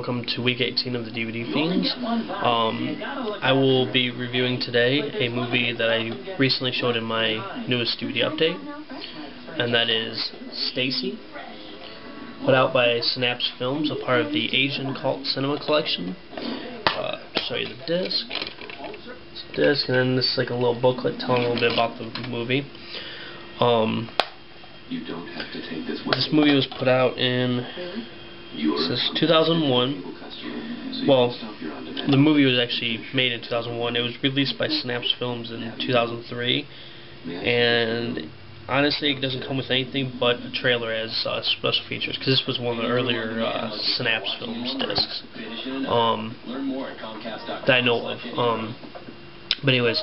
welcome to week 18 of the DVDFiend. I will be reviewing today a movie that I recently showed in my newest DVD update, and that is Stacy, put out by Synapse Films, a part of the Asian Cult Cinema Collection. Show you the disc. Disc, and then this is like a little booklet telling a little bit about the movie. This movie was put out in 2001. Well, the movie was actually made in 2001. It was released by Synapse Films in 2003, and honestly, it doesn't come with anything but a trailer as special features, because this was one of the earlier Synapse Films discs that I know of. But anyways,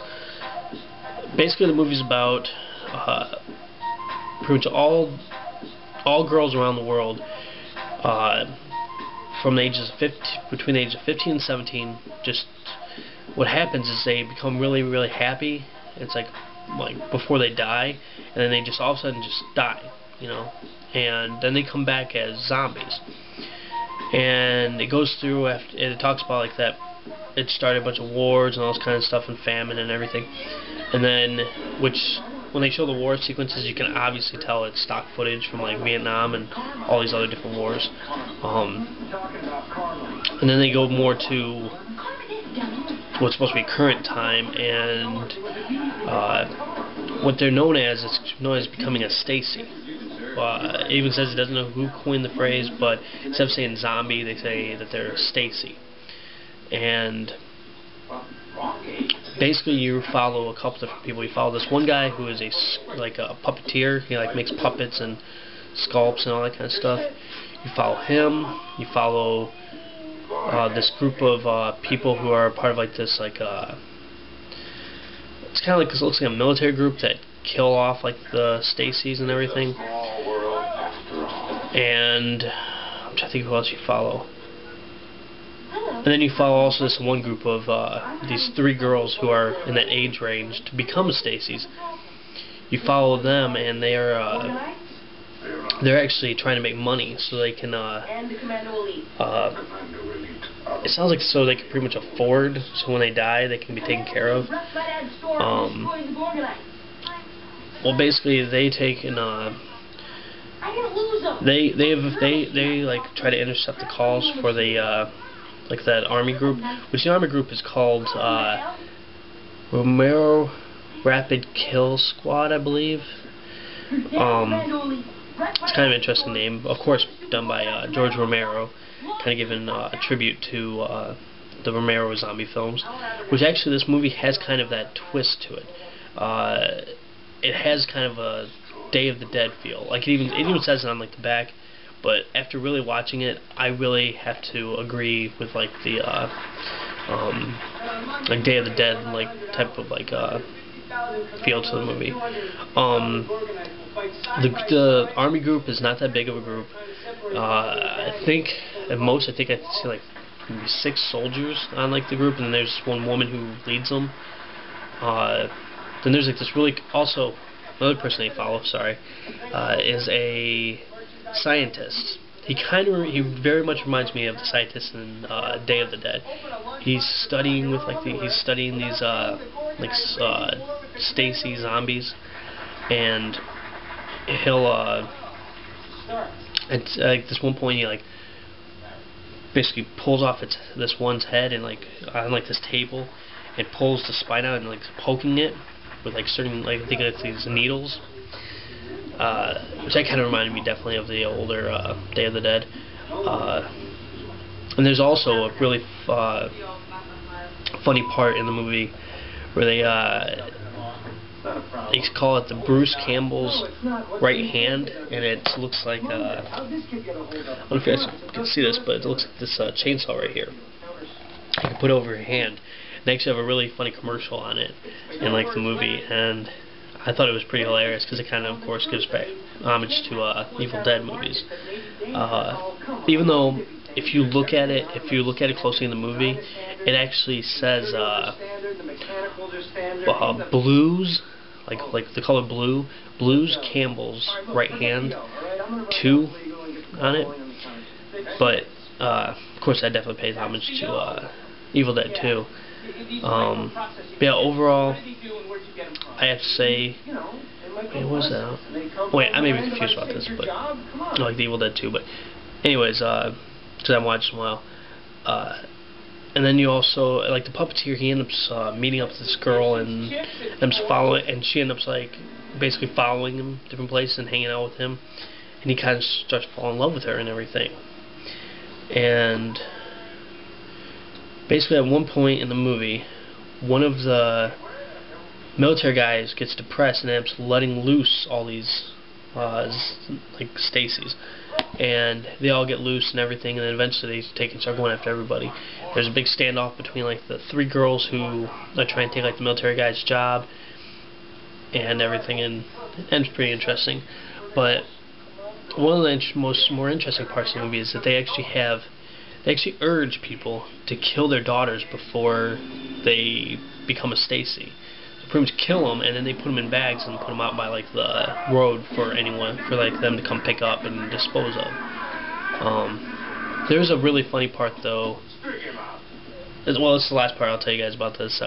basically the movie's about pretty much all girls around the world from the ages of between the ages of 15 and 17. Just what happens is they become really, really happy. It's like before they die, and then they just all of a sudden just die, and then they come back as zombies. And it goes through after it talks about like that. It started a bunch of wars and all this kind of stuff, and famine and everything. And then, when they show the war sequences, you can obviously tell it's stock footage from like Vietnam and all these other different wars. And then they go more to what's supposed to be current time, and what they're known as is known as becoming a Stacy. It even says it doesn't know who coined the phrase, but instead of saying zombie, they say that they're Stacy. And basically, you follow a couple different people. You follow this one guy who is a puppeteer. He makes puppets and sculpts and all that kind of stuff. You follow him. You follow this group of people who are part of this it's kind of like this looks like a military group that kill off the Stacys and everything. And I'm trying to think who else you follow. And then you follow also this one group of these 3 girls who are in that age range to become Stacys. You follow them, and they're actually trying to make money so they can it sounds like so they can pretty much afford, so when they die they can be taken care of. Well, basically they take and they try to intercept the calls for the that army group, which the army group is called Romero Rapid Kill Squad, I believe. It's kind of an interesting name, of course, done by George Romero, kind of giving a tribute to the Romero zombie films, which actually this movie has kind of that twist to it. It has kind of a Day of the Dead feel. It even says it on the back. But after really watching it, I really have to agree with the Day of the Dead type of feel to the movie. The army group is not that big of a group. I think at most I see maybe 6 soldiers on the group, and then there's one woman who leads them. Then there's this really also another person they follow. Is a scientist. He very much reminds me of the scientist in Day of the Dead. He's studying with these Stacy zombies, and he'll at this one point he basically pulls off this one's head and on this table, and pulls the spine out and poking it with certain I think it's these needles. Which that kind of reminded me definitely of the older Day of the Dead. And there's also a really funny part in the movie where they call it the Bruce Campbell's right hand, and it looks like I don't know if you guys can see this, but it looks like this chainsaw right here. You can put over your hand. They actually have a really funny commercial on it in the movie, and I thought it was pretty hilarious because it kind of course, gives back homage to Evil Dead movies. Even though, if you look at it closely in the movie, it actually says Blues, like the color blue, Blues Campbell's right hand 2 on it. But of course, I definitely paid homage to Evil Dead 2. But yeah, overall, I have to say, wait, what was that? Wait, I may be confused about this, but I like the Evil Dead 2. But anyways, because I haven't watched in a while. And then you also, like the puppeteer, he ends up meeting up with this girl and she ends up like basically following him different places and hanging out with him, and he kind of starts to fall in love with her and everything. And basically at one point in the movie, one of the military guys gets depressed and ends up letting loose all these like Stacy's, and they all get loose and everything, and then eventually they start going after everybody. There's a big standoff between like the 3 girls who are trying to take like the military guy's job and everything, and it's pretty interesting. But one of the more interesting parts of the movie is that they actually urge people to kill their daughters before they become a Stacy. So pretty much kill them, and then they put them in bags and put them out by like the road for like them to come pick up and dispose of. There's a really funny part though. Well, it's the last part I'll tell you guys about this.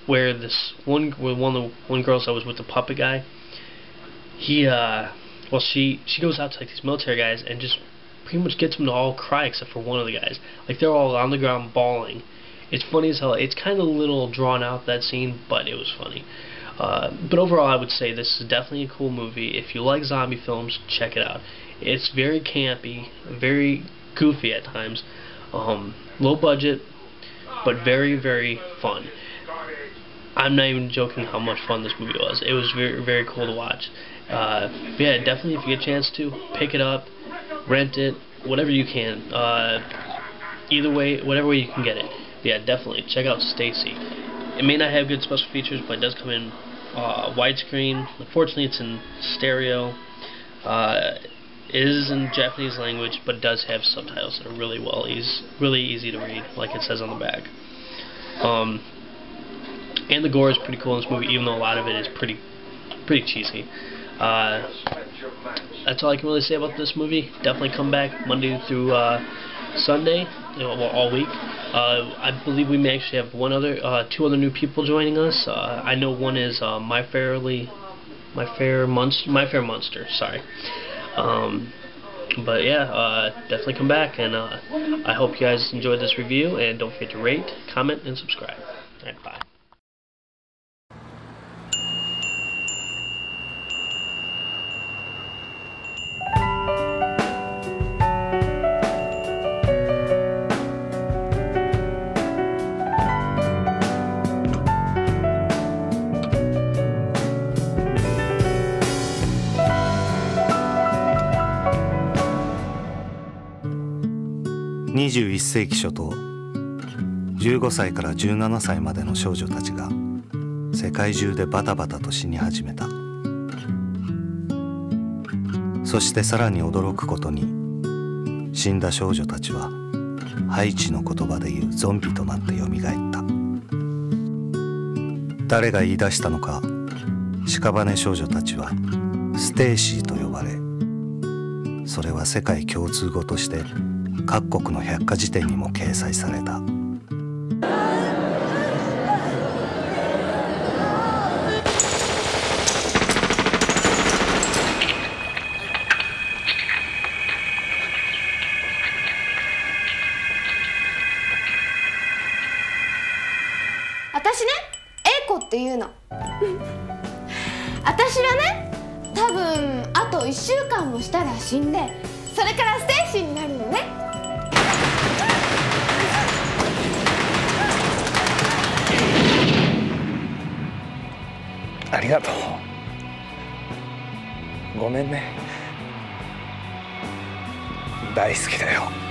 Where one girl that was with the puppet guy, she goes out to like these military guys and just pretty much gets them to all cry except for one of the guys. Like they're all on the ground bawling. It's funny as hell. It's kind of a little drawn out, that scene, but it was funny. But overall, I would say this is definitely a cool movie. If you like zombie films, check it out. It's very campy, very goofy at times, low budget, but very, very fun. I'm not even joking how much fun this movie was. It was very, very cool to watch. Yeah, definitely if you get a chance to, pick it up, rent it, whatever you can. Either way, whatever way you can get it. Yeah, definitely check out Stacy. It may not have good special features, but it does come in widescreen. Unfortunately, it's in stereo. It is in Japanese language, but it does have subtitles that are really easy to read, like it says on the back. And the gore is pretty cool in this movie, even though a lot of it is pretty cheesy. That's all I can really say about this movie. Definitely come back Monday through Sunday, all week. I believe we may actually have two other new people joining us. I know one is My Fair Monster. Sorry. But yeah, definitely come back, and I hope you guys enjoyed this review, and don't forget to rate, comment, and subscribe. Alright, bye.21世紀初頭、15歳から17歳までの少女たちが世界中でバタバタと死に始めた。そしてさらに驚くことに、死んだ少女たちはハイチの言葉で言うゾンビとなってよみがえった。誰が言い出したのか、屍少女たちはステーシーと呼ばれ、それは世界共通語として各国の百科事典にも掲載された。私ね、英子っていうの。私はね、多分あと1週間もしたら死んで、それからステーシーになるのね。ありがとう。ごめんね。大好きだよ。